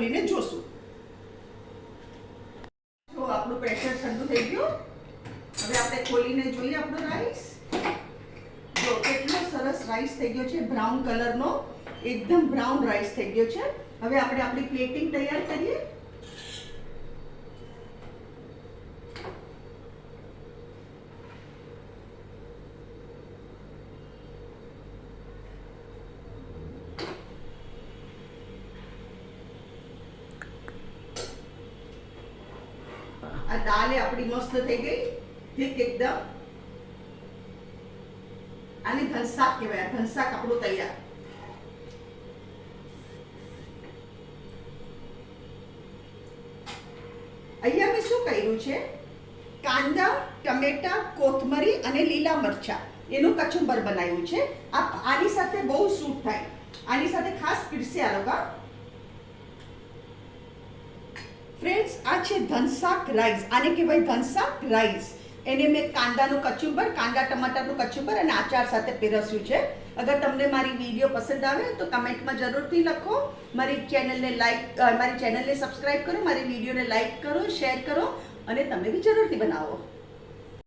ખોલીને જોશું. તો આપણું પ્રેશર ઠંડુ થઈ ગયું. હવે આપણે ખોલીને જોઈએ આપણો રાઈસ. જો કેટલો સરસ રાઈસ થઈ ગયો છે, બ્રાઉન કલરનો, એકદમ બ્રાઉન રાઈસ થઈ ગયો છે. હવે આપણે આપણી પ્લેટિંગ તૈયાર કરીએ. આ દાળ આપણી મસ્ત થઈ ગઈ, ઠીક એકદમ. આને ઘનશાક કહેવાય. ઘનશાક આપણું તૈયાર. અહીંયા મેં શું કર્યું છે, કાંદા, ટમેટા, કોથમરી અને લીલા મરચા એનું કચુંબર બનાવ્યું છે. આની સાથે બહુ સૂટ થાય. આની સાથે ખાસ પીરસે આ લોકો. ફ્રેન્ડ્સ, આ છે ઘનશાક રાઈસ. આને કહેવાય ઘનશાક રાઈસ. એને મેં કાંદાનું કચુંબર, કાંદા ટમાટરનું કચુંબર અને આચાર સાથે પીરસ્યું છે. અગર તમને મારી વિડીયો પસંદ આવે તો કમેન્ટમાં જરૂરથી લખો. મારી ચેનલને સબસ્ક્રાઇબ કરો, મારી વિડીયોને લાઈક કરો, શેર કરો અને તમે બી જરૂરથી બનાવો.